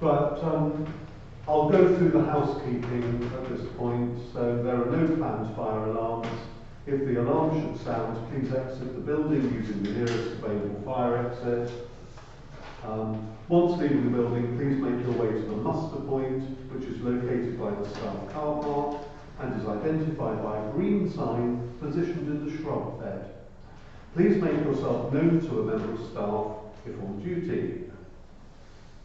But I'll go through the housekeeping at this point. So there are no planned fire alarms. If the alarm should sound, please exit the building using the nearest available fire exit. Once leaving the building, please make your way to the muster point, which is located by the staff car park and is identified by a green sign positioned in the shrub bed. Please make yourself known to a member of staff if on duty.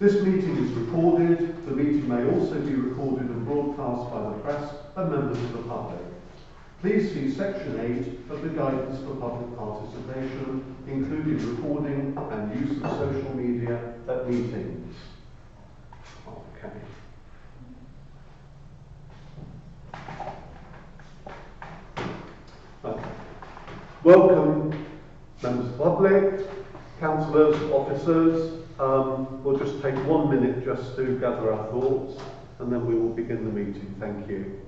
This meeting is recorded. The meeting may also be recorded and broadcast by the press and members of the public. Please see Section 8 of the Guidance for Public Participation, including recording and use of social media at meetings. Okay. Welcome, members of the public, councillors, officers. We'll just take 1 minute just to gather our thoughts, and then we will begin the meeting. Thank you.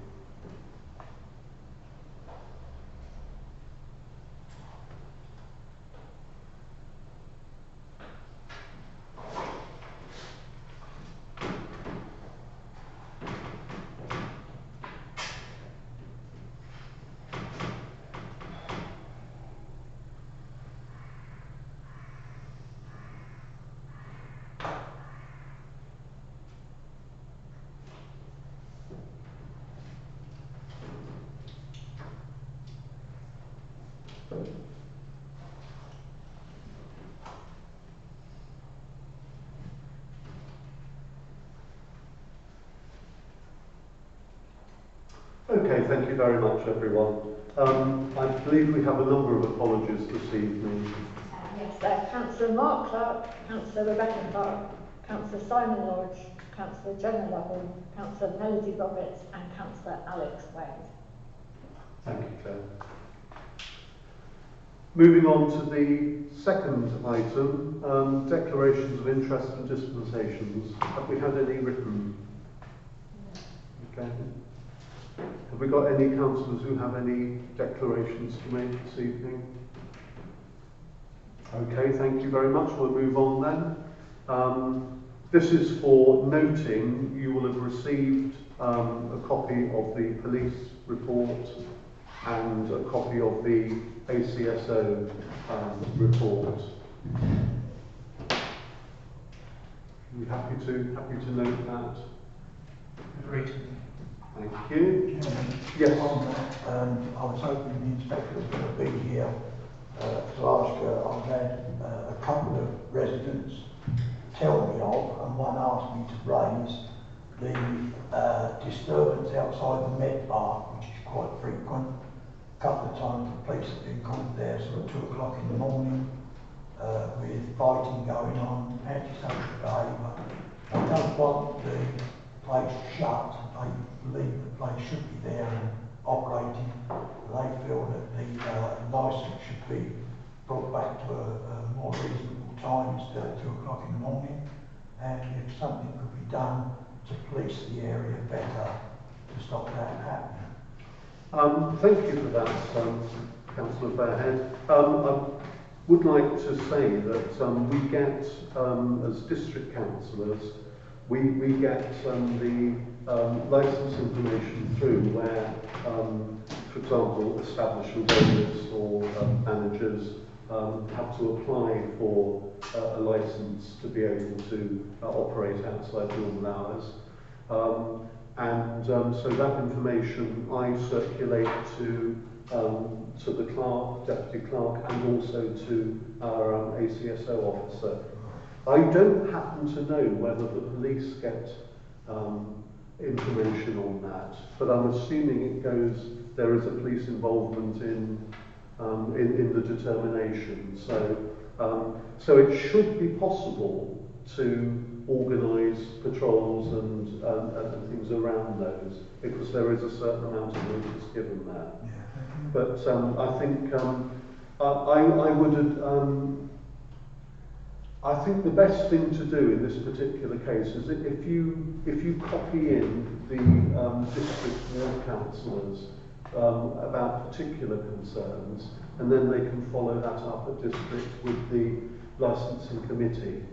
Okay, thank you very much, everyone. I believe we have a number of apologies this evening. Yes, Councillor Mark Clark, Councillor Rebecca Clark, Councillor Simon Lodge, Councillor Jenna Lovell, Councillor Melody Roberts and Councillor Alex Wade. Thank you, Claire. Moving on to the second item, declarations of interest and dispensations. Have we had any written? Okay. Have we got any councillors who have any declarations to make this evening? Okay, thank you very much. We'll move on then. This is for noting you will have received a copy of the police report and a copy of the ACSO report. Are you happy to note that? Agreed. Thank you. Yes. I was hoping the inspector was going to be here to ask her. I've had a couple of residents tell me of, and one asked me to raise the disturbance outside the Met Bar, which is quite frequent. A couple of times the police have been called there, so at 2 o'clock in the morning, with fighting going on, antisocial behaviour. I don't want the place shut. They believe the place should be there and operating. They feel that the licence should be brought back to a more reasonable time instead of 2 o'clock in the morning. And if something could be done to police the area better to stop that happening. Thank you for that, Councillor Fairhead. I would like to say that we get, as district councillors, we get the licence information through where, for example, establishment owners or managers have to apply for a licence to be able to operate outside normal hours. So that information I circulate to the clerk, deputy clerk, and also to our ACSO officer. I don't happen to know whether the police get information on that, but I'm assuming there is a police involvement in the determination. So it should be possible to organise patrols and things around those, because there is a certain amount of notice given there. Yeah. But I think I would. I think the best thing to do in this particular case is that if you copy in the district ward councillors about particular concerns, and then they can follow that up at district with the licensing committee.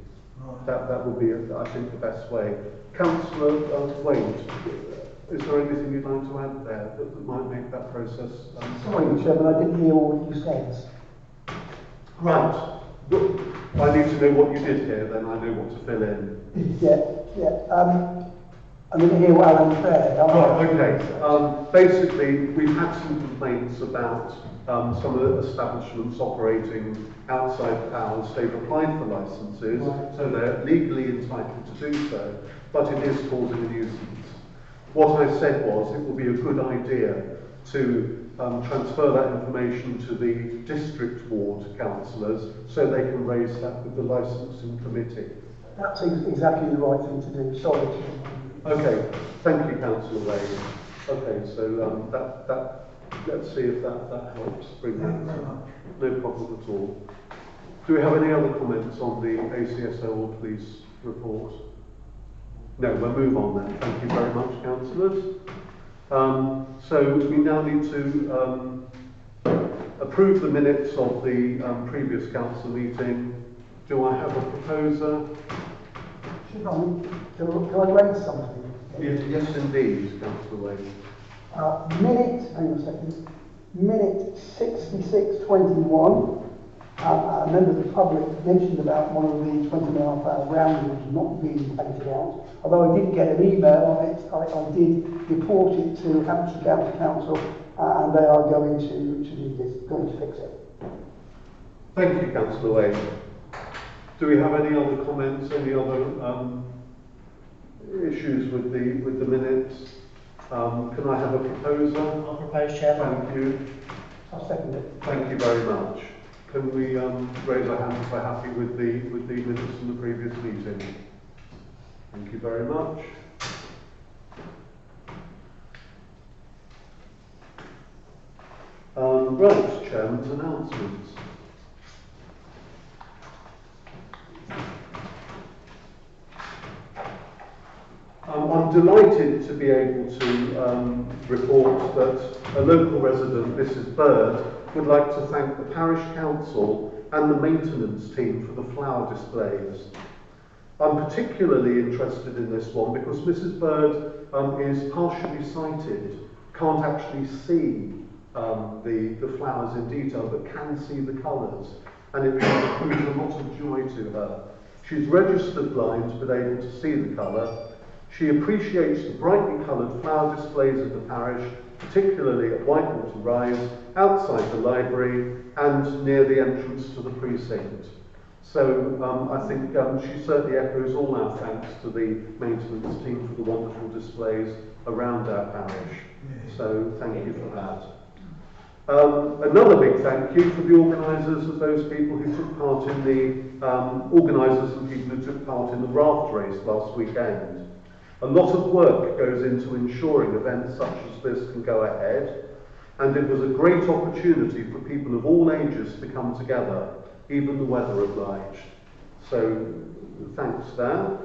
That would be, I think, the best way. Councillor Wade, is there anything you'd like to add there that might make that process? Sorry, Chairman, I didn't hear all you said. Right. I need to know what you did here, then I know what to fill in. Yeah. I'm going to hear what Alan said. Right, okay. Basically, we've had some complaints about some of the establishments operating outside the hours. They've applied for licences, so they're legally entitled to do so, but it is causing a nuisance. What I said was it would be a good idea to transfer that information to the district ward councillors so they can raise that with the licensing committee. That's exactly the right thing to do. Sorry. Okay, thank you, Councillor Wade. Okay, so let's see if that helps bring that. No problem at all. Do we have any other comments on the ACSO or police report? No, we'll move on then. Thank you very much, councillors. So we now need to approve the minutes of the previous council meeting. Do I have a proposer? Can I raise something? Yes, indeed, Councillor Wade. Hang on a second. Minute 6621. A member of the public mentioned about one of the 20.5-hour rounders not being painted out. Although I did get an email on it, I did report it to Hampshire County Council, and they are going to do this, going to fix it. Thank you, Councillor Wade. Do we have any other comments, any other issues with the minutes? Can I have a proposer? I'll propose, Chairman. Thank you. I'll second it. Thank you very much. Can we raise our hands if we're happy with the minutes from the previous meeting? Thank you very much. Right, Chairman's announcements. I'm delighted to be able to report that a local resident, Mrs. Bird, would like to thank the parish council and the maintenance team for the flower displays. I'm particularly interested in this one because Mrs. Bird is partially sighted, can't actually see the flowers in detail, but can see the colours, and it brings a lot of joy to her. She's registered blind but able to see the colour. She appreciates the brightly coloured flower displays in the parish, particularly at Whitewater Rise, outside the library and near the entrance to the precinct. So I think she certainly echoes all our thanks to the maintenance team for the wonderful displays around our parish. So thank you for that. Another big thank you for the organisers of those people who took part in the organisers and people who took part in the raft race last weekend. A lot of work goes into ensuring events such as this can go ahead, and it was a great opportunity for people of all ages to come together, even the weather obliged. So, thanks there.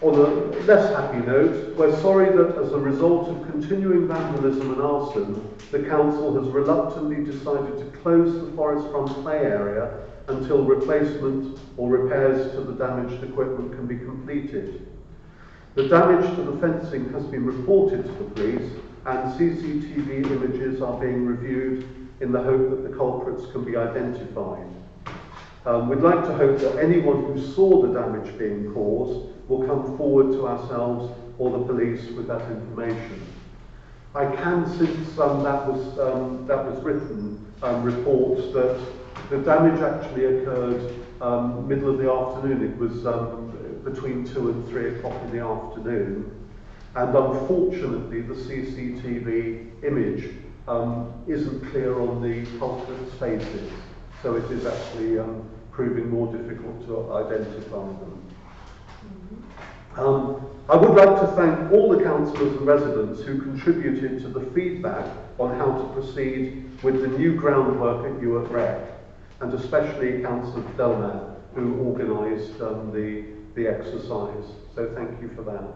On a less happy note, we're sorry that as a result of continuing vandalism and arson, the council has reluctantly decided to close the forest front play area until replacement or repairs to the damaged equipment can be completed. The damage to the fencing has been reported to the police, and CCTV images are being reviewed in the hope that the culprits can be identified. We'd like to hope that anyone who saw the damage being caused will come forward to ourselves or the police with that information. I can, since that was written, report that the damage actually occurred middle of the afternoon. It was between 2 and 3 o'clock in the afternoon, and unfortunately the CCTV image isn't clear on the culprits' faces, so it is actually proving more difficult to identify them. I would like to thank all the councillors and residents who contributed to the feedback on how to proceed with the new groundwork at Ewart Rec, and especially Councillor Delman, who organised the exercise. So thank you for that.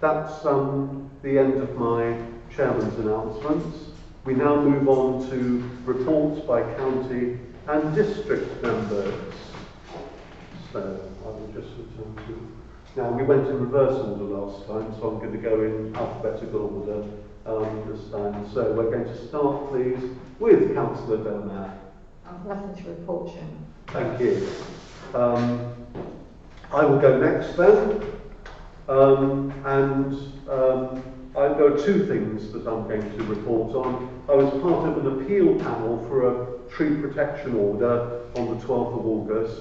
That's the end of my chairman's announcements. We now move on to reports by county and district members. So I will just return to. Now we went in reverse order last time, so I'm going to go in alphabetical order this time. So we're going to start, please, with Councillor Bernard. I've nothing to report, Chairman. Thank you. I will go next then. There are two things that I'm going to report on. I was part of an appeal panel for a tree protection order on the 12th of August.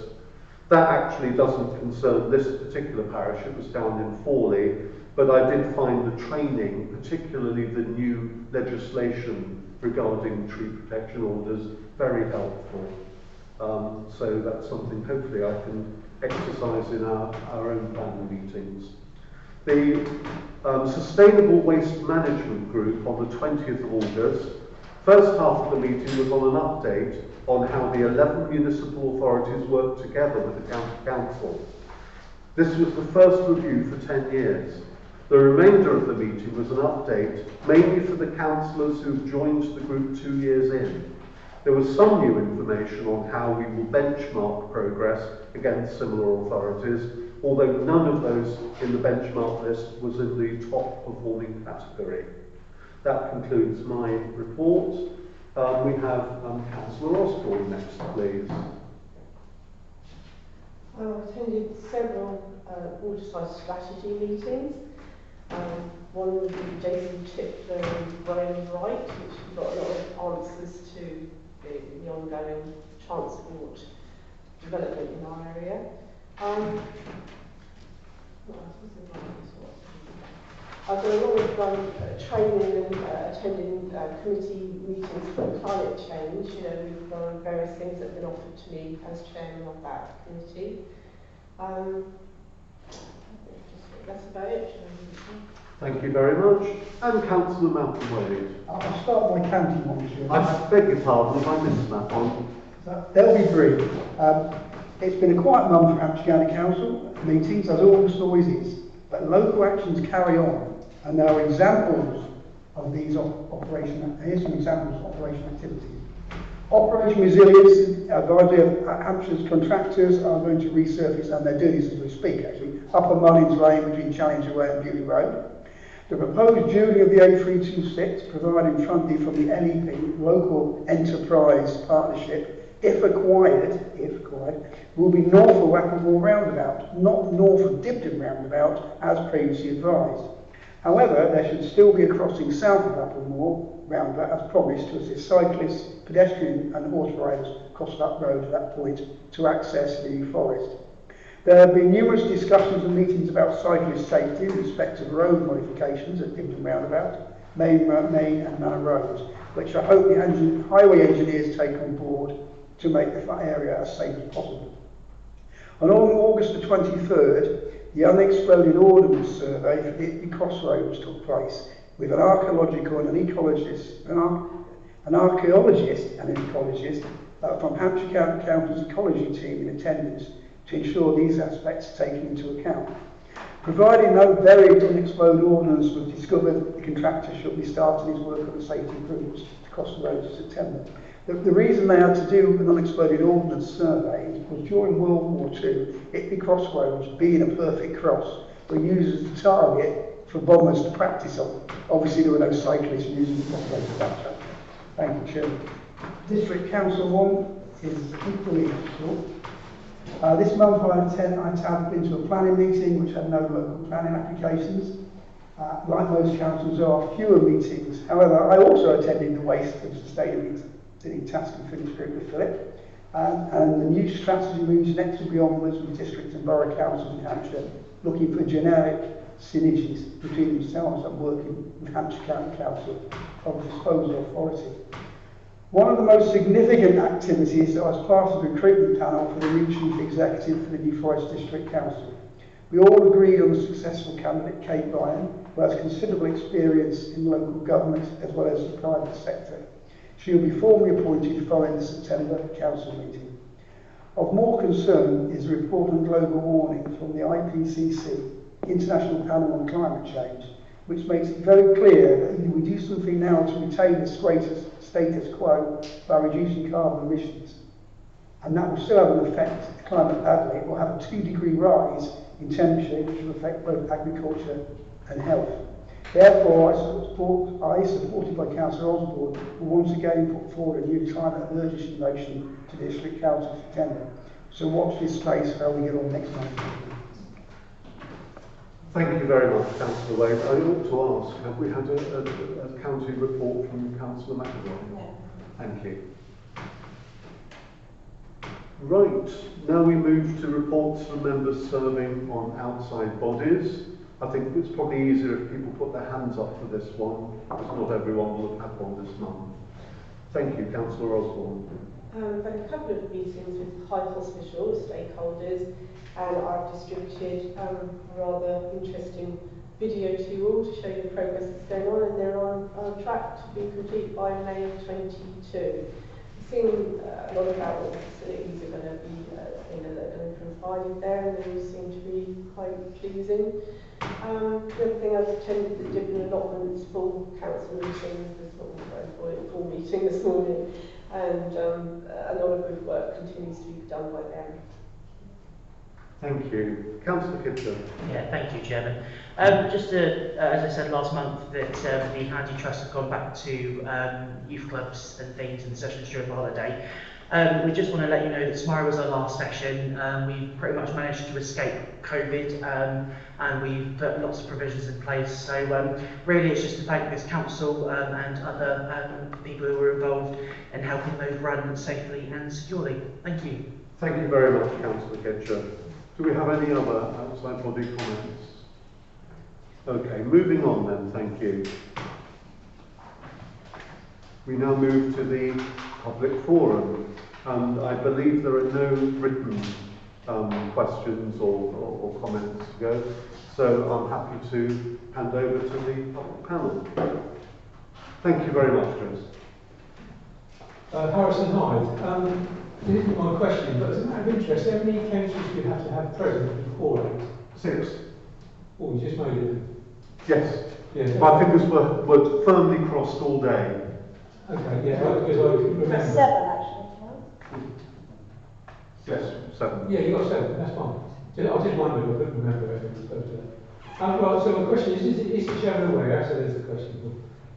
That actually doesn't concern this particular parish, it was down in Fawley, but I did find the training, particularly the new legislation regarding tree protection orders, very helpful. So that's something hopefully I can exercise in our own planning meetings. The Sustainable Waste Management Group on the 20th of August, first half of the meeting was on an update on how the 11 municipal authorities work together with the county council. This was the first review for 10 years. The remainder of the meeting was an update, mainly for the councillors who've joined the group 2 years in. There was some new information on how we will benchmark progress against similar authorities, although none of those in the benchmark list was in the top performing category. That concludes my report. We have Councillor Osborne next, please. I've attended several waterside strategy meetings. One was with Jason Chipler and Graham Wright, which got a lot of answers to the ongoing transport development in our area. I've done a lot of training and attending committee meetings for climate change. You know, we've got various things that have been offered to me as chairman of that committee. That's about it. Thank you very much. And Councillor Malcolm Wade. I'll start my county one, Chairman. I beg your pardon if I missed that one. They'll be brief. It's been a quiet month for Hampshire County Council meetings, as August always is, but local actions carry on, and there are examples of these here's some examples of operation activities. Operation Resilience, advisory of Hampshire's contractors are going to resurface, and they're doing this as we speak actually, Upper Mullins Lane between Challenger Way and Beauty Road. The proposed dually of the A326, providing funding from the LEP, Local Enterprise Partnership, if acquired, will be north of Wapplemore Roundabout, not north of Dibden Roundabout, as previously advised. However, there should still be a crossing south of Wapplemore Roundabout, as promised, to assist cyclists, pedestrian and horse riders across that road at that point to access the New Forest. There have been numerous discussions and meetings about cyclist safety in respect of road modifications at Dibden Roundabout, Main and Manor Roads, which I hope the highway engineers take on board to make the area as safe as possible. On August the 23rd, the Unexploded Ordnance Survey for the Itby Crossroads took place, with an archaeologist and an ecologist from Hampshire County Council's ecology team in attendance to ensure these aspects are taken into account. Providing no buried unexploded ordnance was discovered, the contractor should be starting his work on the safety improvements to cross the roads in September. The reason they had to do an unexploded ordnance survey is because during World War II, Itby Crossroads, being a perfect cross, were used as a target for bombers to practice on. Obviously, there were no cyclists using the crossroads at that time. Thank you, Chairman. District Council one is equally short. This month I tapped into a planning meeting which had no local planning applications. Like most councils, there are fewer meetings. However, I also attended the Waste and Sustainability Task and Finish group with Philip. And the new strategy moves next to be onwards with district and borough councils in Hampshire, looking for generic synergies between themselves and working with Hampshire County Council of disposal authority. One of the most significant activities that was part of the recruitment panel for the new chief executive for the New Forest District Council. We all agreed on the successful candidate, Kate Ryan, who has considerable experience in local government as well as the private sector. She will be formally appointed following the September council meeting. Of more concern is the report on global warming from the IPCC, International Panel on Climate Change, which makes it very clear that either we do something now to retain the status quo by reducing carbon emissions, and that will still have an effect if the climate badly. It will have a 2-degree rise in temperature, which will affect both agriculture and health. Therefore, I, supported by Councillor Osborne, will once again put forward a new climate emergency motion to the District Council for tender. So watch this space for how we get on next month. Thank you very much, Councillor Wade. I ought to ask, have we had a county report from Councillor McAvoy? No. Thank you. Right, now we move to reports from members serving on outside bodies. I think it's probably easier if people put their hands up for this one, because not everyone will have had one this month. Thank you, Councillor Osborne. I've had a couple of meetings with Hythe Hospital stakeholders, and I've distributed a rather interesting video to you all to show you the progress that's going on, and they're on track to be complete by May 22. We've seen a lot about what the facilities are going to be, that are going to be provided there, and they seem to be quite pleasing. The other thing, I've attended the Dibden Allotments full council meeting this morning, full meeting this morning, and a lot of good work continues to be done by them. Thank you. Councillor Kitchen. Yeah, thank you, Chairman. Just as I said last month, that the Handy Trust have gone back to youth clubs and things and sessions during the holiday. We just want to let you know that tomorrow was our last session. We pretty much managed to escape COVID, and we've put lots of provisions in place. So really it's just to thank this council and other people who were involved in helping those run safely and securely. Thank you. Thank you very much, Councillor Kitchen. Do we have any other outside body comments? Okay, moving on then, thank you. We now move to the public forum, and I believe there are no written questions or comments to go, so I'm happy to hand over to the public panel. Thank you very much, Chris. Harrison Hythe. This isn't my question, but as a matter of interest, how many councillors do you have to have present before it? 6. Oh, you just made it. Yes. Yeah. My fingers were firmly crossed all day. Okay, yeah, because I remember. 7 actually. Yes, 7. Yeah, you got 7, that's fine. I just wondered, I couldn't remember if it was supposed to. Right, so my question is the chairman aware, so there's the question.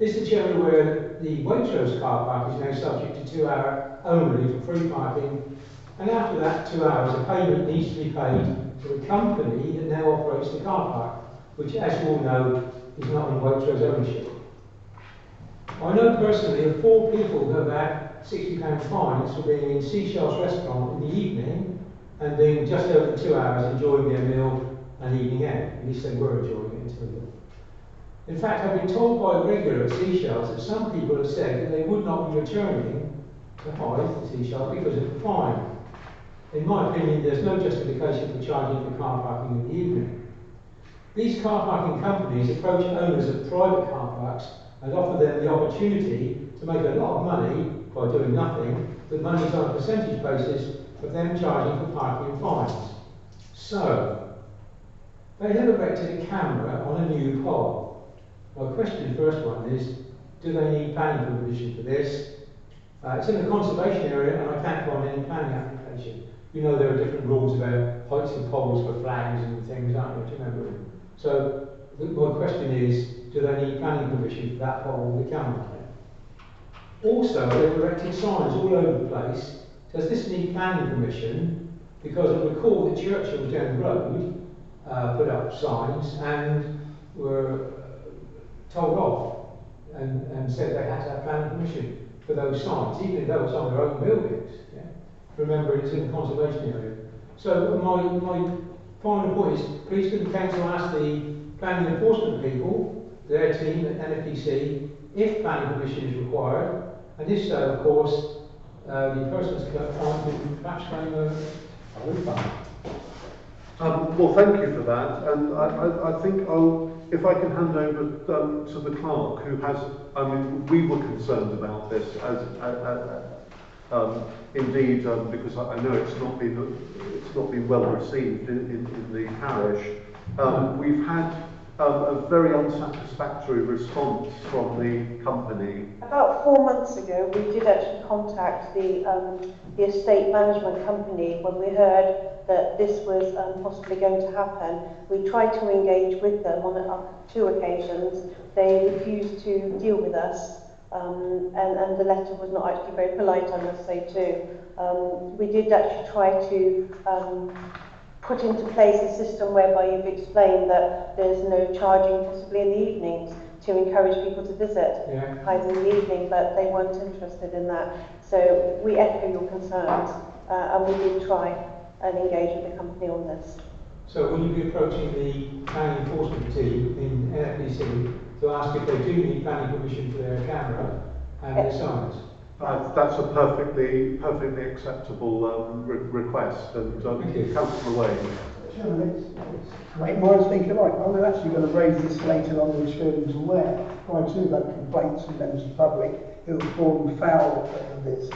Is the chairman aware that the Waitrose car park is now subject to 2 hour only for free parking, and after that 2 hours a payment needs to be paid to the company that now operates the car park, which as you all know is not in Waitrose ownership. I know personally of 4 people who have had £60 fines for being in Seashells restaurant in the evening and being just over 2 hours enjoying their meal and evening out. At least they were enjoying it until then. In fact, I've been told by a regular at Seashells that some people have said that they would not be returning to Hythe, Seashells, because of the fine. In my opinion, there's no justification for charging for car parking in the evening. These car parking companies approach owners of private car parks and offer them the opportunity to make a lot of money by doing nothing, but money's on a percentage basis of them charging for parking and fines. So, they have erected a camera on a new pole. My question, the first one, is, do they need planning permission for this? It's in a conservation area and I can't find any planning application. You know there are different rules about heights of poles for flags and things, aren't there? Do you remember? So, my question is, do they need planning permission for that pole with the camera on it? Also, they've erected signs all over the place. Does this need planning permission? Because I recall that Churchill down the road put up signs and were told off and said they had to have planning permission for those signs, even if they was on their own buildings. Yeah? Remember, it's in the conservation area. So my final point is, please could the council ask the planning enforcement people, their team at NFDC, if planning permission is required, and if so, of course, the person's can't perhaps claim a refund. Well, thank you for that, and I think if I can hand over to the clerk, who has, I mean, we were concerned about this, indeed, because I know it's not been well received in the parish. We've had a very unsatisfactory response from the company. About 4 months ago, we did actually contact the estate management company when we heard that this was possibly going to happen. We tried to engage with them on 2 occasions. They refused to deal with us, and the letter was not actually very polite, I must say too. We did actually try to put into place a system whereby you've explained that there's no charging possibly in the evenings to encourage people to visit Hythe in the evening, but they weren't interested in that. So we echo your concerns, and we did try and engage with the company on this. So will you be approaching the planning enforcement team in NFPC to ask if they do need planning permission for their camera and their signs? That's a perfectly acceptable request, and Councillor Wade. Chairman, it's great minds think alike. I'm actually going to raise this later on to ensure he was aware. I too had complaints from members of the public who have fallen foul of this.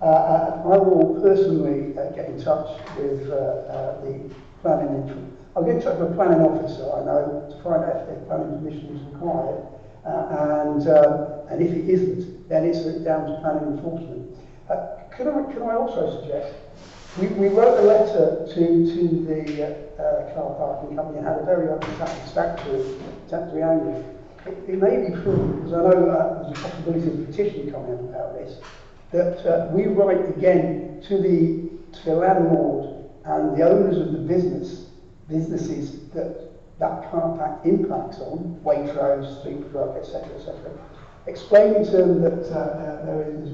I will personally get in touch with the planning. I'll get in touch with the planning officer, I know, to find out if planning permission is required. And if it isn't, then it's down to planning enforcement. Can I also suggest, we wrote a letter to the car parking company and had a very unsatisfactory angry. It may be true, because I know there's a possibility of a petition coming up about this, that we write again to the landlord and the owners of the businesses that car park impacts on, Waitrose, Sleepwalk, etc., explaining to them that there is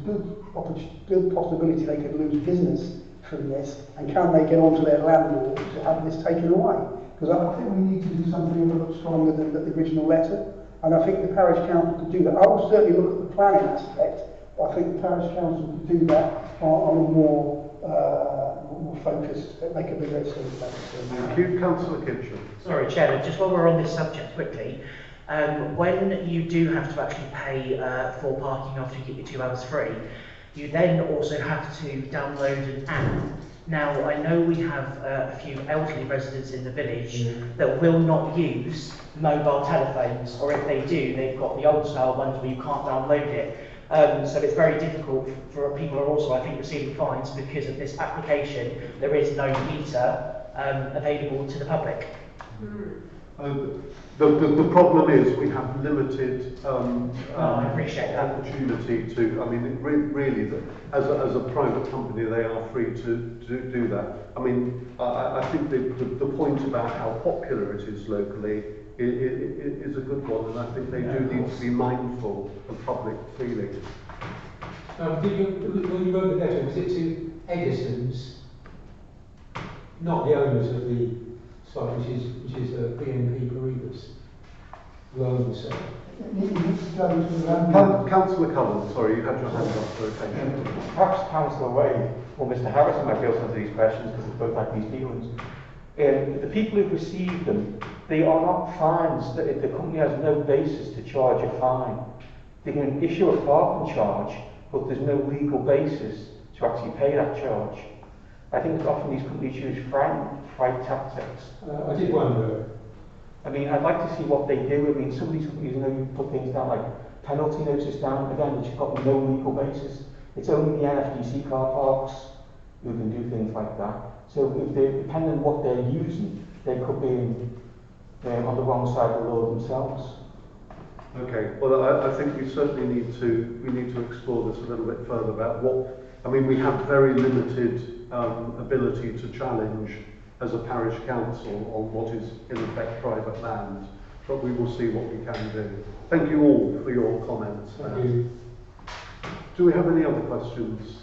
good possibility they could lose business from this, and can they get onto their landlord to have this taken away? Because I think we need to do something a little stronger than the original letter, and I think the parish council could do that. I will certainly look at the planning aspect, but I think the parish council could do that on a more focused, make a bigger extent. Thank you, Councillor Kitchen. Sorry, Chairman, just while we're on this subject quickly, when you do have to actually pay for parking after you get your 2 hours free, you then also have to download an app. Now, I know we have a few elderly residents in the village that will not use mobile telephones, or if they do, they've got the old style ones where you can't download it. So it's very difficult for people who are also, I think, receiving fines because of this application. There is no meter available to the public. The problem is we have limited I appreciate that. opportunity to. I mean, really, as a private company, they are free to do that. I mean, I think the point about how popular it is locally is a good one, and I think they do need to be mindful of public feeling. When you wrote the letter, was it to Edison's, not the owners of the site, which is BNP Paribas, who own the site? Councillor Cullen, sorry, you had your hand up for occasion. Perhaps Councillor Wade or Mr Harrison might be able to answer these questions because they both had these dealings. The people who've received them, they are not fines. The company has no basis to charge a fine. They can issue a parking charge, but there's no legal basis to actually pay that charge. I think often these companies use fright tactics. I did wonder. I mean, I'd like to see what they do. I mean, some of these companies, you know, you put things down like penalty notices down, again, which have got no legal basis. It's only the NFDC car parks who can do things like that. So if they, depending on what they're using, they could be on the wrong side of the law themselves. Okay, well, I think we certainly need to explore this a little bit further about what. I mean, we have very limited ability to challenge as a parish council on what is in effect private land, but we will see what we can do. Thank you all for your comments. Thank you. Do we have any other questions?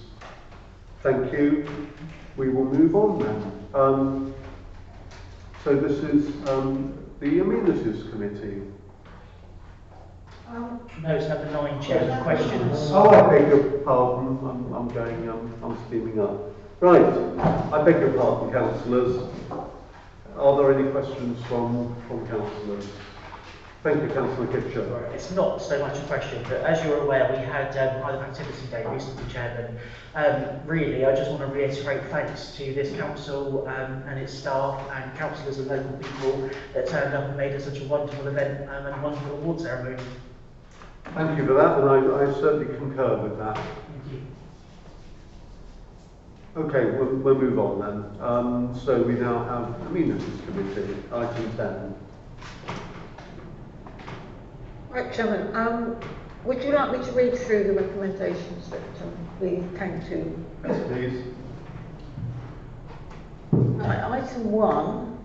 Thank you. We will move on then. So this is the Amenities Committee. No, it's number 9, Chair. Questions? Oh, I beg your pardon. I'm steaming up. Right. I beg your pardon, councillors. Are there any questions from councillors? Thank you, Councillor Kitcher. It's not so much a question, but as you're aware, we had Hythe Activity Day recently, Chairman. Really, I just want to reiterate thanks to this council and its staff and councillors and local people that turned up and made it such a wonderful event and a wonderful award ceremony. Thank you for that, and I certainly concur with that. Thank you. Okay, we'll move on then. So we now have Amenities Committee, item 10. Right, Chairman, would you like me to read through the recommendations that we came to? Yes, please. Item 1,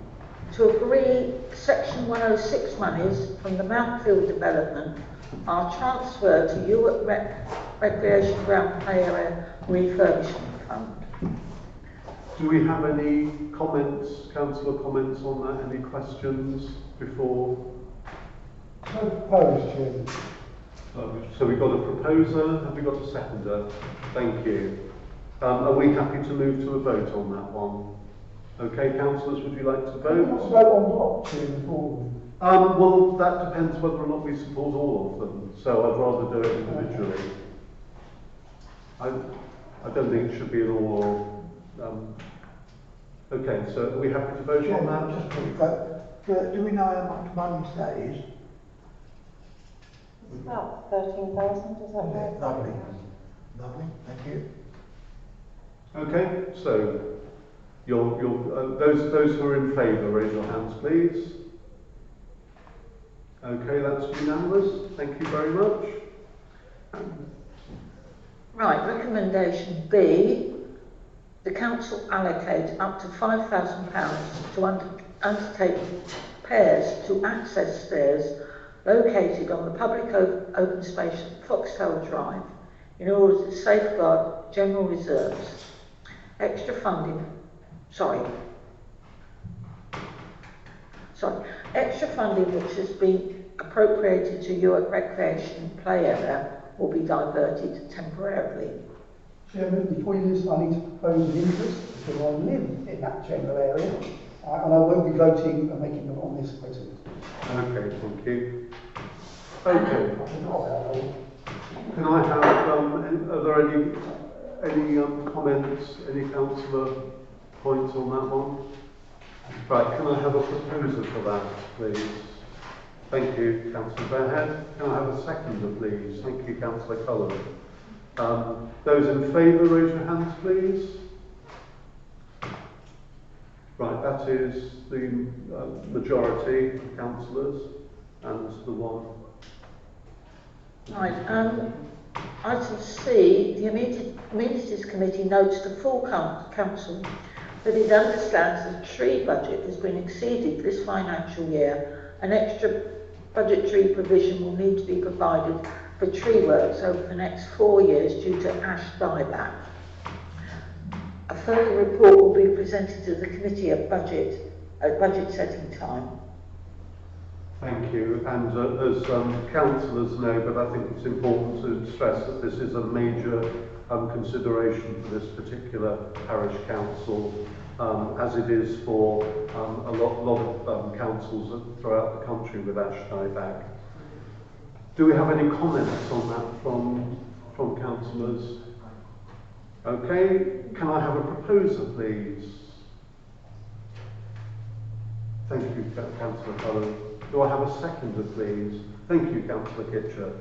to agree Section 106 monies from the Mountfield development are transferred to Newark Recreation Ground Play Area Refurbishment Fund. Do we have any comments, councillor comments on that? Any questions before? So proposed, Chairman. So we've got a proposer, have we got a seconder? Thank you. Are we happy to move to a vote on that one? Okay, councillors, would you like to vote? Let's vote on block, Chairman, for them. Well, that depends whether or not we support all of them, so I'd rather do it individually. I don't think it should be an all or... okay, so are we happy to vote on that? Just quickly, do we know how much money that is? It's about 13,000, is that right? Lovely. Lovely, thank you. Okay, so those who are in favour, raise your hands, please. Okay, that's unanimous. Thank you very much. Right, recommendation B, the council allocate up to £5,000 to undertake repairs to access stairs located on the public open space at Foxtel Drive in order to safeguard general reserves. Extra funding which has been appropriated to Newark Recreation Play Area will be diverted temporarily. Chairman, before you listen, I need to propose an interest because I live in that general area and I won't be voting and making them on this present. Okay, thank you. Okay. I forgot about that. Can I have, are there any comments, any councillor points on that one? Right, can I have a proposer for that, please? Thank you, Councillor Fairhead. Can I have a seconder, please? Thank you, Councillor Cullen. Those in favour, raise your hands, please. Right, that is the majority of councillors and the one. Right, item C, the Amenities Committee notes to full council that it understands the tree budget has been exceeded this financial year. An extra budgetary provision will need to be provided for tree works over the next 4 years due to ash dieback. A further report will be presented to the committee at budget setting time. Thank you. And as councillors know, but I think it's important to stress that this is a major consideration for this particular parish council, as it is for a lot of councils throughout the country with ash dieback. Do we have any comments on that from councillors? Okay, can I have a proposer, please? Thank you, Councillor Cullen. Do I have a seconder, please? Thank you, Councillor Kitcher.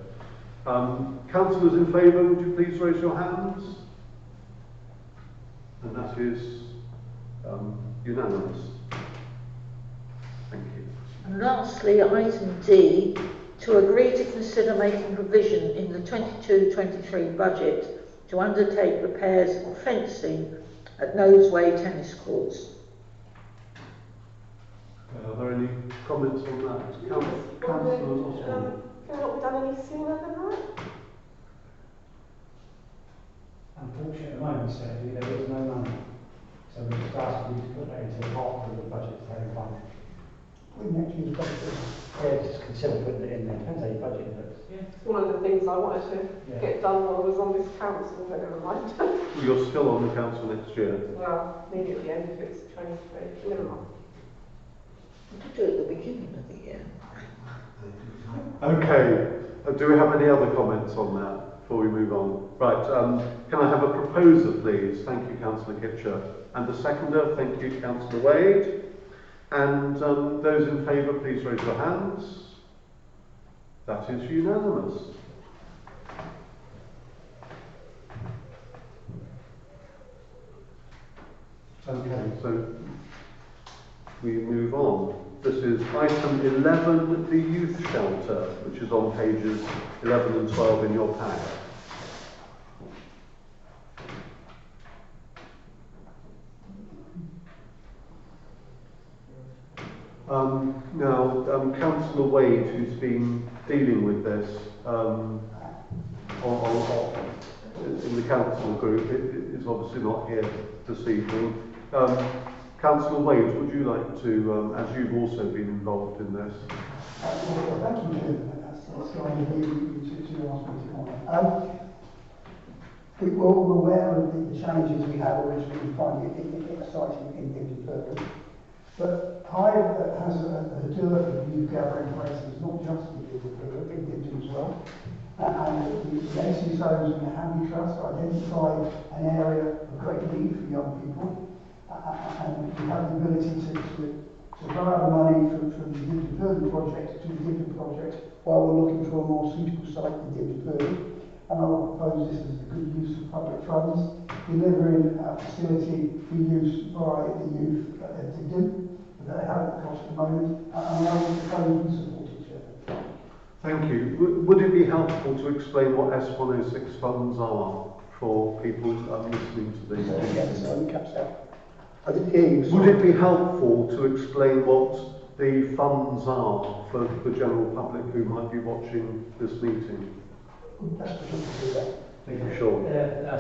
Councillors in favour, would you please raise your hands? And that is unanimous. Thank you. And lastly, item D, to agree to consider making provision in the 22-23 budget to undertake repairs of fencing at Nodesway tennis courts. Are there any comments on that? Councillor Osborne. Can it not be done any sooner than that? Unfortunately, at the moment, sadly, there is no money. So we just asked you to put that into the part of the budget for every fund. We next year's budget. Yeah, just consider putting it in there. Depends how your budget looks. Yeah. It's one of the things I wanted to get done while I was on this council, but never mind. You're still on the council next year. Well, maybe at the end if it's 23, never mind. We could do it at the beginning of the year. Okay, do we have any other comments on that before we move on? Right, can I have a proposer, please? Thank you, Councillor Kitcher. And a seconder, thank you, Councillor Wade. And those in favour, please raise your hands. That is unanimous. Okay, so we move on. This is item 11, the youth shelter, which is on pages 11 and 12 in your pack. Now, Councillor Wade, who's been dealing with this in the council group, is obviously not here this evening. Councillor Wade, would you like to, as you've also been involved in this? Well, thank you, Jim. That's going to be to ask me to comment. We're all aware of the challenges we had originally finding it exciting in Dibden Parish. But Hythe has a dearth of youth gathering places, not just in Dibden as well. And the ACSOs and the Handy Trust identified an area of great need for young people. And we have the ability to borrow out the money from the Dibden Parish project to the Dibden project while we're looking for a more suitable site for Dibden Parish. And I will propose this as a good use of public funds, delivering a facility for use by the youth at Dibden. They haven't cost at the moment, and I will propose we support each other. Thank you. Would it be helpful to explain what S106 funds are for people listening to these? Yes, I didn't hear you. Would it be helpful to explain what the funds are for the general public who might be watching this meeting? That's the to do that. Thank you, Sean.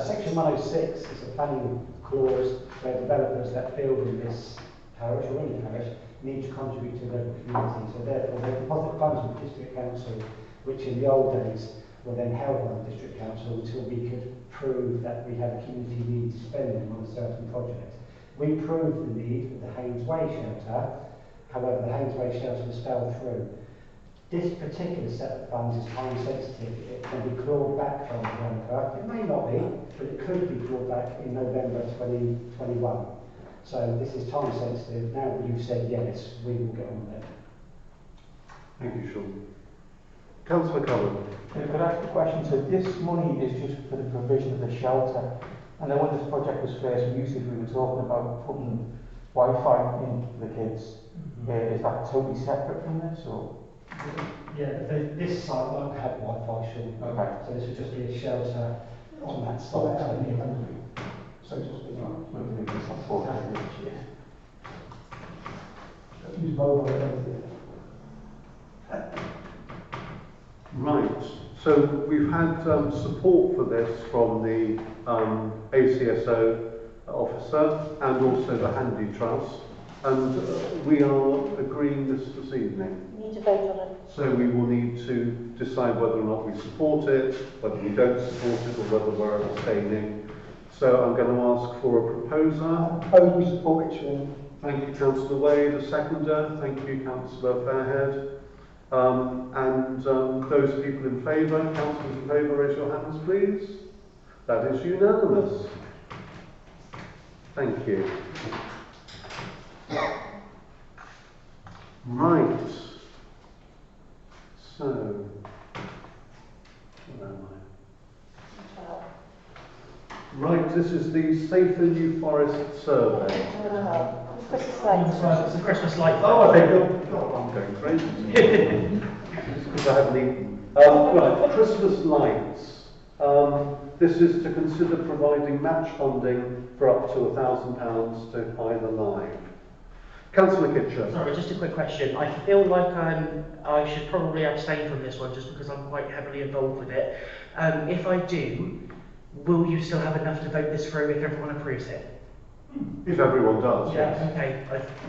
Section 106 is a planning clause where developers that build in this parish or any parish need to contribute to the local community. So therefore they deposit funds with the district council, which in the old days were then held by the district council until we could prove that we had a community need to spend them on a certain project. We proved the need with the Housekeeping shelter, however the Housekeeping shelter fell through. This particular set of funds is time sensitive. It can be clawed back from the developer. It may not be, but it could be clawed back in November 2021. So this is time sensitive. Now that you've said yes, we will get on with it. Thank you, Sean. Councillor Cullen. Could I ask a question? So this money is just for the provision of the shelter. And then when this project was first used, we were talking about putting Wi-Fi in for the kids. Is that totally separate from this, or? Yeah, this site won't have Wi-Fi, Sean. Okay. So this will just be a shelter on that site. So to speak. Maybe it's not for Use mobile everything. Right, so we've had support for this from the ACSO officer and also the Handy Trust, and we are agreeing this evening. You need to vote on it. So we will need to decide whether or not we support it, whether we don't support it, or whether we're abstaining. So I'm going to ask for a proposer. I propose we support it, Chairman. Thank you, Councillor Wade. A seconder. Thank you, Councillor Fairhead. And those people in favour, councillors in favour, raise your hands, please. That is unanimous. Thank you. Right. So, where am I? Right, this is the Safer New Forest Survey. Christmas lights. It's a Christmas light. Oh, I think I'm going crazy. Because I haven't eaten. Right, Christmas lights. This is to consider providing match funding for up to £1,000 to Hythe Live. Councillor Kitcher. Sorry, just a quick question. I feel like I should probably abstain from this one just because I'm quite heavily involved with it. If I do, will you still have enough to vote this through if everyone approves it? If everyone does, Yeah, yes. okay,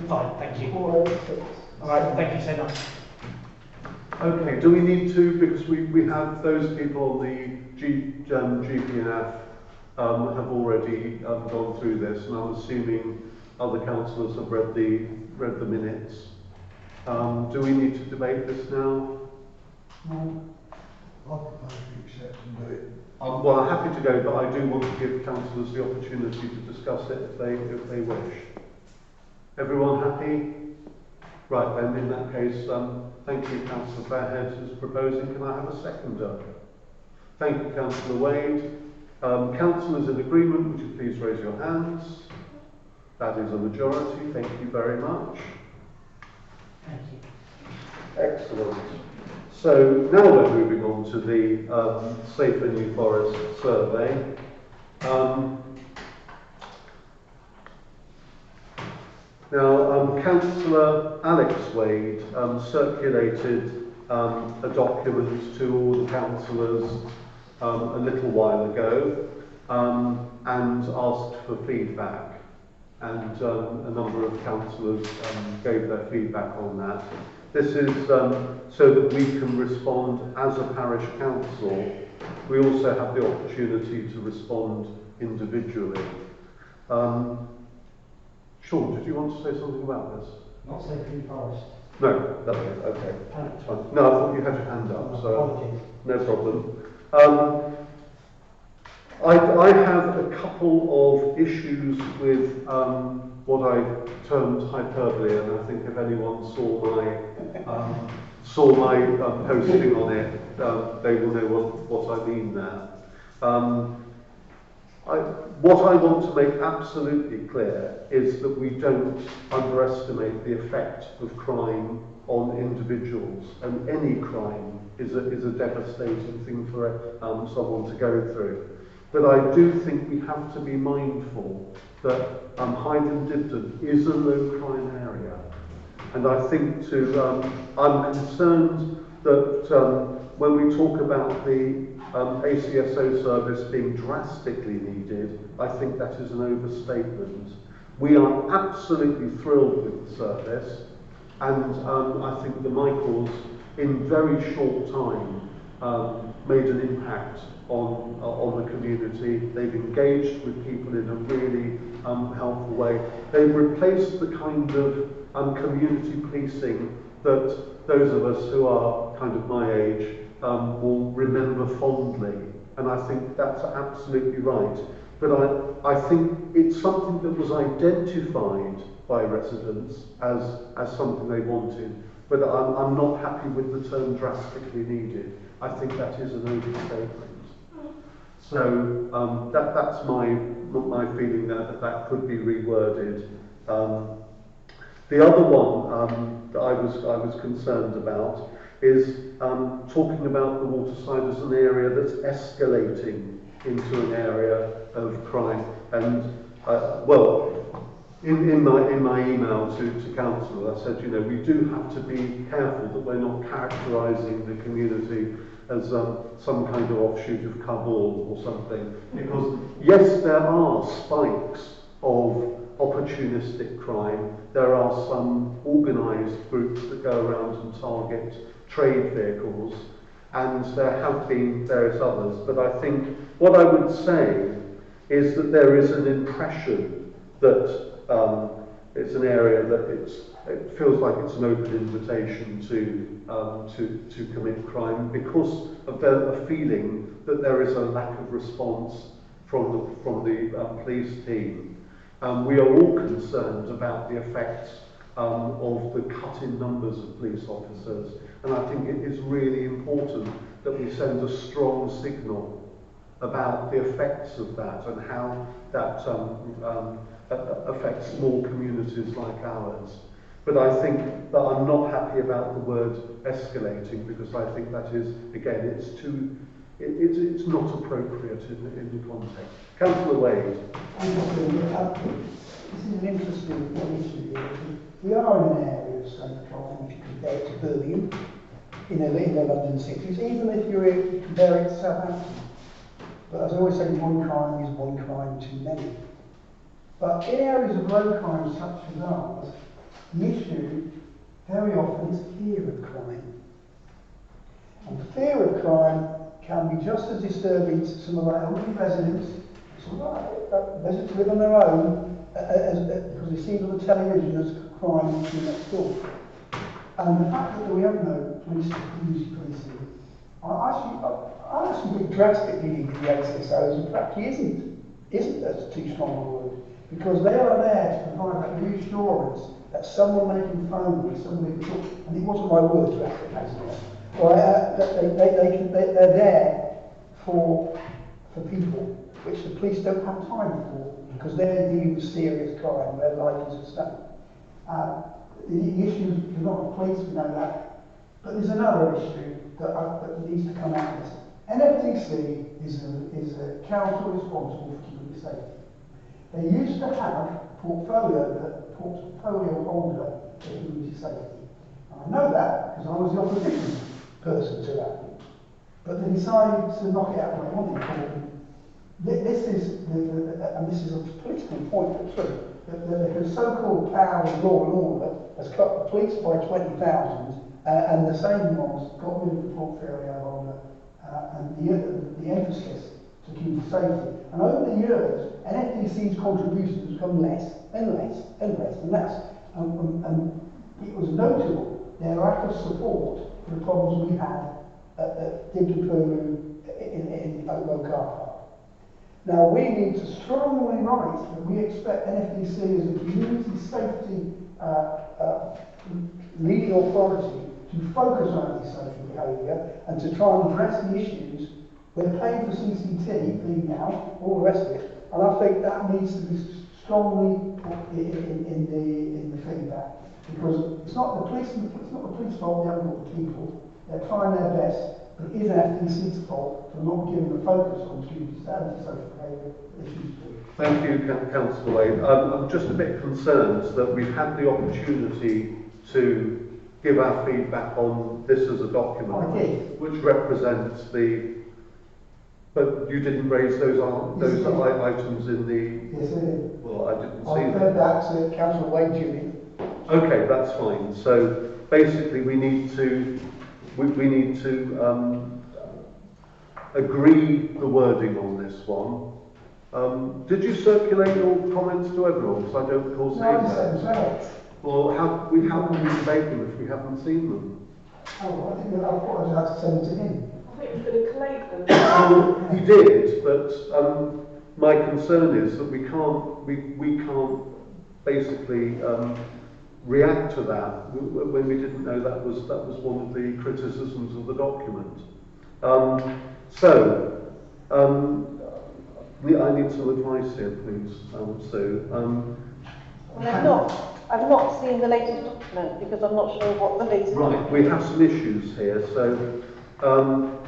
fine, thank you. Alright, thank you so much. Okay, do we need to, because we have those people on the GPNF have already gone through this, and I'm assuming other councillors have read the minutes. Do we need to debate this now? No. I propose we accept and do it. Well, I'm happy to go, but I do want to give councillors the opportunity to discuss it if they wish. Everyone happy? Right then, in that case, thank you, Councillor Fairhead, who's proposing. Can I have a seconder? Thank you, Councillor Wade. Councillors in agreement, would you please raise your hands? That is a majority. Thank you very much. Thank you. Excellent. So now we're moving on to the Safer New Forest survey. Now, Councillor Alex Wade circulated a document to all the councillors a little while ago and asked for feedback. And a number of councillors gave their feedback on that. This is so that we can respond as a parish council. We also have the opportunity to respond individually. Sean, did you want to say something about this? Not Safer New Forest. No, that's it, okay. That's fine. No, I thought you had your hand up, so Apologies. no problem. I have a couple of issues with what I termed hyperbole, and I think if anyone saw my posting on it, they will know what I mean there. What I want to make absolutely clear is that we don't underestimate the effect of crime on individuals, and any crime is a devastating thing for someone to go through. But I do think we have to be mindful that Hythe Dibden is a low crime area, and I think I'm concerned that when we talk about the ACSO service being drastically needed, I think that is an overstatement. We are absolutely thrilled with the service, and I think the Michaels, in very short time, made an impact on the community. They've engaged with people in a really helpful way. They've replaced the kind of community policing that those of us who are kind of my age will remember fondly, and I think that's absolutely right. But I think it's something that was identified by residents as something they wanted, but I'm not happy with the term drastically needed. I think that is an overstatement. So that's my feeling there, that could be reworded. The other one that I was concerned about is talking about the waterside as an area that's escalating into an area of crime. And in my email to council, I said, we do have to be careful that we're not characterising the community as some kind of offshoot of Kabul or something, because yes, there are spikes of opportunistic crime. There are some organised groups that go around and target trade vehicles, and there have been various others. But I think what I would say is that there is an impression that it's an area that it feels like it's an open invitation to commit crime, because of a feeling that there is a lack of response from the police team. We are all concerned about the effects of the cut in numbers of police officers, and I think it is really important that we send a strong signal about the effects of that and how that affects small communities like ours. But I think that I'm not happy about the word escalating, because I think that is, again, it's not appropriate in the context. Councillor Wade. This is an interesting issue here. We are in an area of safe crime if you compare it to Birmingham, in the London cities, even if you compare it to Southampton. But as I always say, one crime is one crime too many. But in areas of low crime such as ours, the issue very often is fear of crime. And fear of crime can be just as disturbing to some of our elderly residents, some of our residents who live on their own, because they see on the television as crime next door. And the fact that we have no police community policing, I actually think drastically in the ACSOs, in fact he isn't that's too strong a word, because they are there to provide that reassurance that someone making phone with somebody, and it wasn't my word drastic, well, they're there for people, which the police don't have time for, because they're dealing with serious crime, where life is at stake. The issue is not the police, we know that, but there's another issue that needs to come out of this. NFTC is a council responsible for community safety. They used to have a portfolio holder for community safety. And I know that because I was the opposition person to that. But they decided to knock it out like one thing. This is a political point, but true. The so-called power of law and order has cut the police by 20,000, and the same ones got rid of the portfolio holder and the emphasis to community safety. And over the years, NFDC's contributions have become less and less and less, and and it was notable their lack of support for the problems we had at Dibden Parish in Oaklow Car Park. Now we need to strongly write that we expect NFDC as a community safety leading authority to focus on antisocial behaviour and to try and address the issues. We're paying for CCTV now, all the rest of it, and I think that needs to be strongly put in the feedback, because it's not the police fault. They haven't got the people. They're trying their best, but it is NFDC's fault for not giving the focus on antisocial behaviour issues. Thank you, Councillor Wade. I'm just a bit concerned that we've had the opportunity to give our feedback on this as a document, which represents the. But you didn't raise those items in the. Yes, I did. Well, I didn't see them. I heard that to Councillor Wade, Julie. Okay, that's fine. So basically, we need to agree the wording on this one. Did you circulate your comments to everyone? Because I don't recall seeing them. Well, how can we debate them if we haven't seen them? Oh, I thought I had to send them to him. I think we're going to collate them. He did, but my concern is that we can't basically react to that when we didn't know that was one of the criticisms of the document. I need some advice here, please, Sue. Well, I've not seen the latest document because I'm not sure what the latest. Right, we have some issues here, so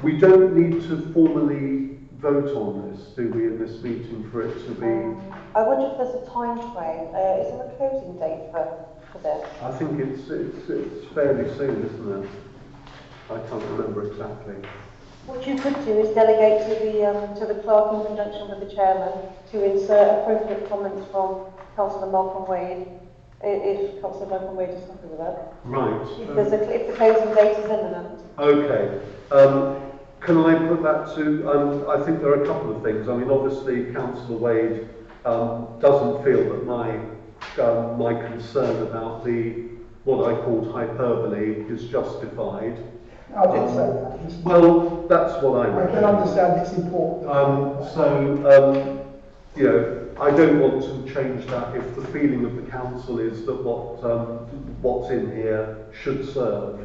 we don't need to formally vote on this, do we, in this meeting for it to be? I wonder if there's a time frame. Is there a closing date for this? I think it's fairly soon, isn't it? I can't remember exactly. What you could do is delegate to the clerk in conjunction with the chairman to insert appropriate comments from Councillor Malcolm Wade, if Councillor Malcolm Wade is happy with that. Right. If the closing date is imminent. Okay. Can I put that to? I think there are a couple of things. I mean, obviously, Councillor Wade doesn't feel that my concern about what I called hyperbole is justified. I didn't say that. Well, that's what I reckon. I can understand it's important. I don't want to change that if the feeling of the council is that what's in here should serve.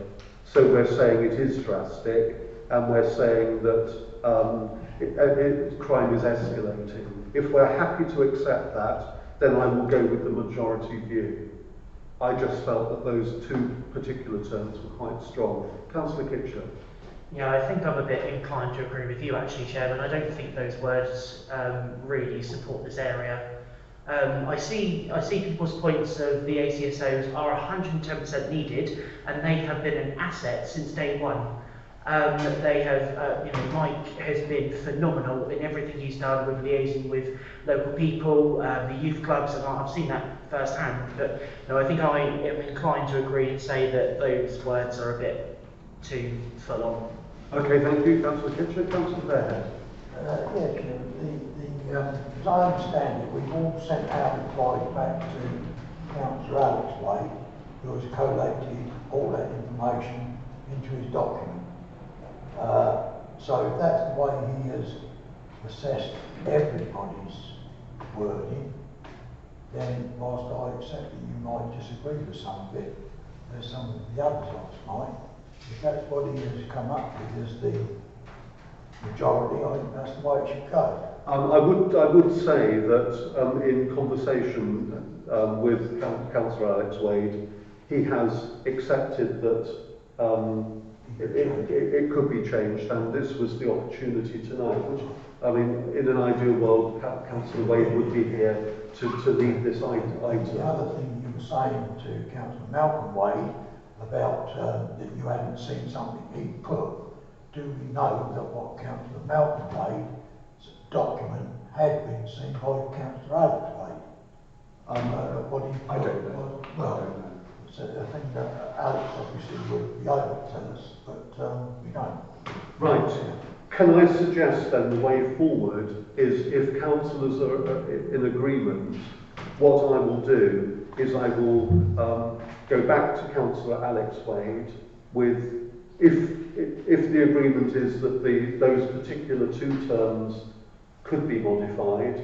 So we're saying it is drastic, and we're saying that crime is escalating. If we're happy to accept that, then I will go with the majority view. I just felt that those two particular terms were quite strong. Councillor Kitcher. Yeah, I think I'm a bit inclined to agree with you actually, Chairman. I don't think those words really support this area. I see people's points of the ACSOs are 110% needed, and they have been an asset since day one. They have, Mike has been phenomenal in everything he's done with liaising with local people, the youth clubs, and I've seen that firsthand. But I think I am inclined to agree and say that those words are a bit too full on. Okay, thank you, Councillor Kitcher. Councillor Fairhead. As I understand it, we've all sent our replies back to Councillor Alex Wade. who has collated all that information into his document. So if that's the way he has assessed everybody's wording, then whilst I accept that you might disagree with some of it, there's some of the others last night. If that's what he has come up with as the majority, I think that's the way it should go. I would say that in conversation with Councillor Alex Wade, he has accepted that it could be changed, and this was the opportunity tonight, which, I mean, in an ideal world, Councillor Wade would be here to lead this item. The other thing you were saying to Councillor Malcolm Wade about that you hadn't seen something he put, do we know that what Councillor Malcolm Wade's document had been seen by Councillor Alex Wade? What he put, I don't know. Well, so I think that Alex obviously would be able to tell us, but we don't. Right. Can I suggest then the way forward is, if councillors are in agreement, what I will do is I will go back to Councillor Alex Wade with, if the agreement is that those particular two terms could be modified,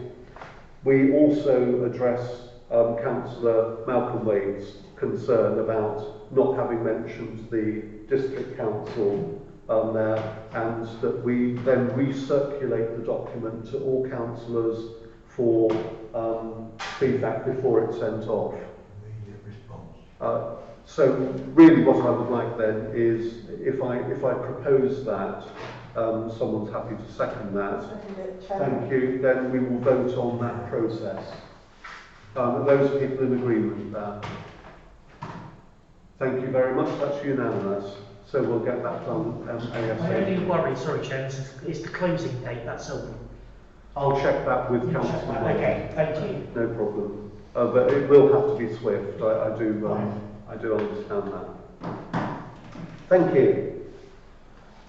we also address Councillor Malcolm Wade's concern about not having mentioned the district council there, and that we then recirculate the document to all councillors for feedback before it's sent off. Immediate response. So really what I would like then is, if I propose that, someone's happy to second that. Thank you. Then we will vote on that process. Are those people in agreement there? Thank you very much. That's unanimous. So we'll get that done ASAP. My only worry, sorry, Chair, is the closing date, that's all. I'll check that with Councillor Wade. Okay, thank you. No problem. But it will have to be swift. I do understand that. Thank you.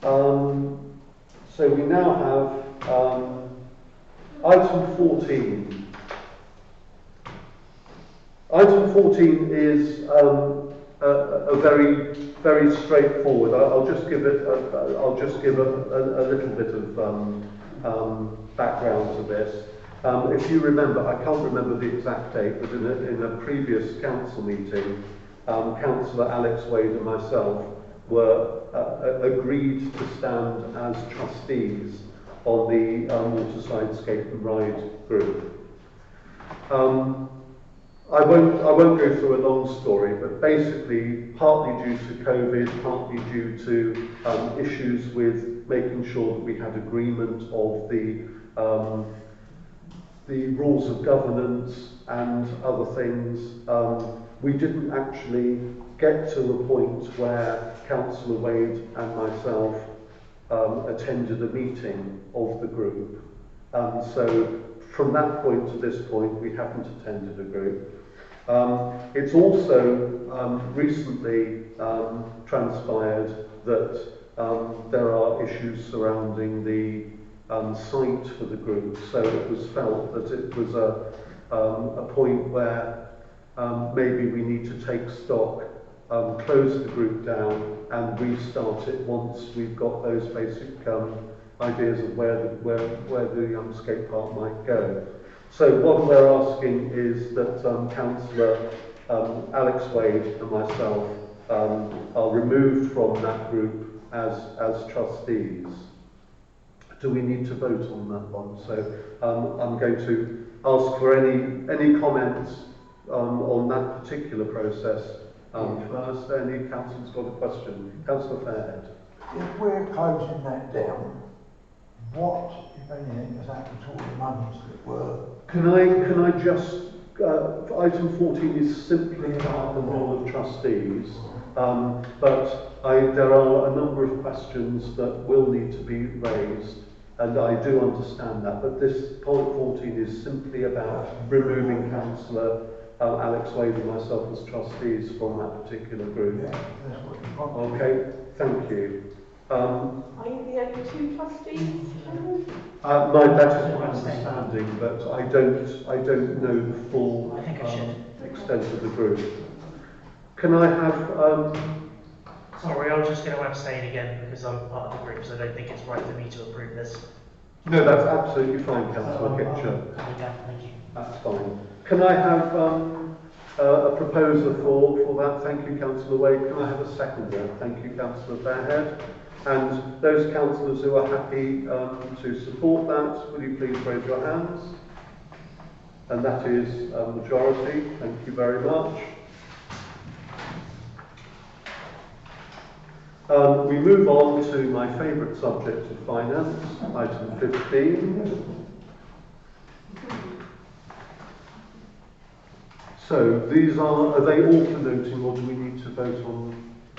So we now have item 14. Item 14 is a very straightforward. I'll just give a little bit of background to this. If you remember, I can't remember the exact date, but in a previous council meeting, Councillor Alex Wade and myself were agreed to stand as trustees on the Waterside Skate and Ride group. I won't go through a long story, but basically, partly due to COVID, partly due to issues with making sure that we had agreement of the rules of governance and other things, we didn't actually get to a point where Councillor Wade and myself attended a meeting of the group. So from that point to this point, we haven't attended a group. It's also recently transpired that there are issues surrounding the site for the group, so it was felt that it was a point where maybe we need to take stock, close the group down and restart it once we've got those basic ideas of where the skate park might go. So what we're asking is that Councillor Alex Wade and myself are removed from that group as trustees. Do we need to vote on that one? So I'm going to ask for any comments on that particular process first. Any councillor's got a question? Councillor Fairhead. If we're closing that down, what, if anything, has happened to all the monies that were? Can I just, item 14 is simply about the role of trustees, but there are a number of questions that will need to be raised, and I do understand that, but this point 14 is simply about removing Councillor Alex Wade and myself as trustees from that particular group. Yeah, that's what you want. Okay, thank you. Are you the only two trustees, Chairman? That is my understanding, but I don't know the full extent of the group. Can I have, Sorry, I was just going to abstain again because I'm part of the group, so I don't think it's right for me to approve this. no, that's absolutely fine, Councillor Kitcher. Thank you. That's fine. Can I have a proposer for that? Thank you, Councillor Wade. Can I have a seconder? Thank you, Councillor Fairhead. And those councillors who are happy to support that, will you please raise your hands? And that is a majority. Thank you very much. We move on to my favourite subject of finance, item 15. So these are they all for noting, or do we need to vote on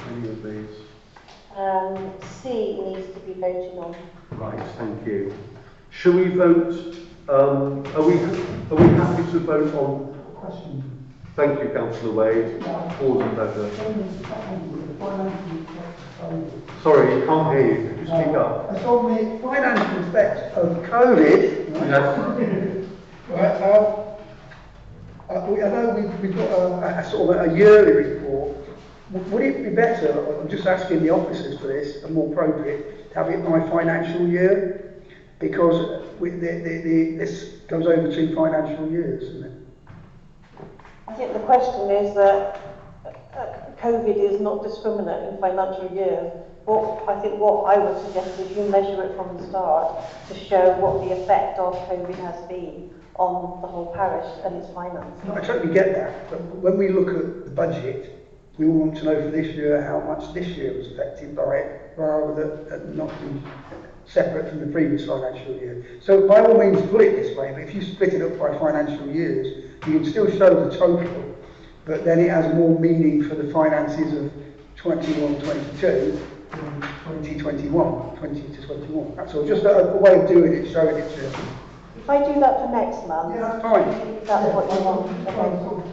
any of these? C needs to be voted on. Right, thank you. Shall we vote, are we happy to vote on? Question. Thank you, Councillor Wade. Pause and pleasure. Sorry, you can't hear you. Could you speak up? As on the financial effects of COVID, Yes. right, I know we've got a sort of a yearly report. Would it be better, I'm just asking the officers for this, and more appropriate, to have it by financial year? Because this goes over 2 financial years, isn't it? I think the question is that COVID is not discriminate in financial years. I think what I would suggest is you measure it from the start to show what the effect of COVID has been on the whole parish and its finances. I totally get that, but when we look at the budget, we all want to know for this year how much this year was affected by it, rather than not be separate from the previous financial year. So by all means put it this way, but if you split it up by financial years, you can still show the total, but then it has more meaning for the finances of 21-22 than 2021, 20 to 21. That's all, just a way of doing it, showing it to you. If I do that for next month, Yeah, that's fine. that's what you want. Okay.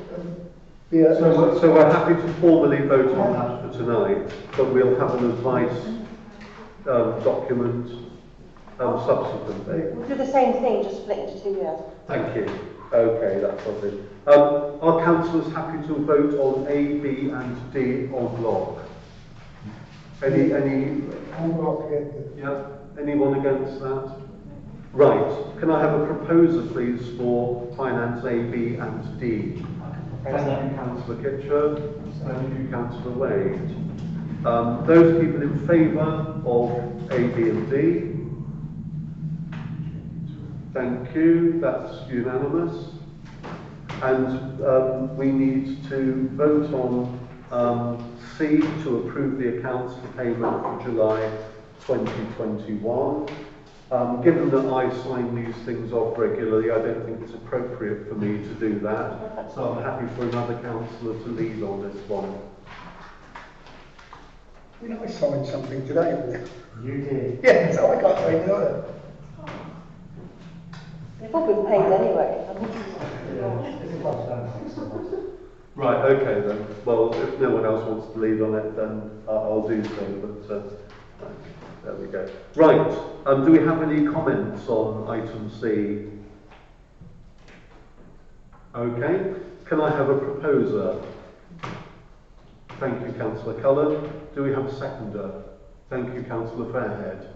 Yeah, So we're happy to formally vote on that for tonight, but we'll have an advice document subsequently. We'll do the same thing, just split into 2 years. Thank you. Okay, that's lovely. Are councillors happy to vote on A, B and D en bloc? Any? Yeah. Anyone against that? Right. Can I have a proposer, please, for finance A, B and D? Thank you, Councillor Kitcher. Thank you, Councillor Wade. Those people in favour of A, B and D? Thank you. That's unanimous. And we need to vote on C, to approve the accounts for payment for July 2021. Given that I sign these things off regularly, I don't think it's appropriate for me to do that. So I'm happy for another councillor to lead on this one. You know, I signed something today on it. You did. Yeah, so I can't say no. They've all been paid anyway. Right, okay then. Well, if no one else wants to lead on it, then I'll do so. But there we go. Right, do we have any comments on item C? Okay. Can I have a proposer? Thank you, Councillor Cullen. Do we have a seconder? Thank you, Councillor Fairhead.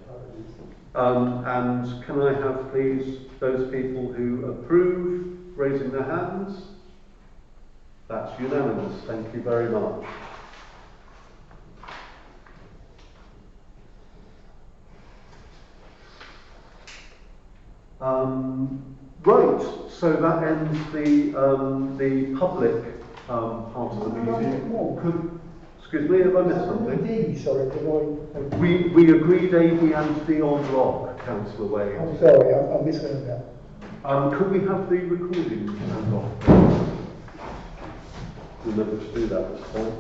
And can I have, please, those people who approve raising their hands? That's unanimous. Thank you very much. Right, so that ends the public part of the meeting. Excuse me, have I missed something? D, sorry, We agreed A, B and D en bloc, Councillor Wade. I'm sorry, I misheard that. Could we have the recording turned off? Remember to do that this time.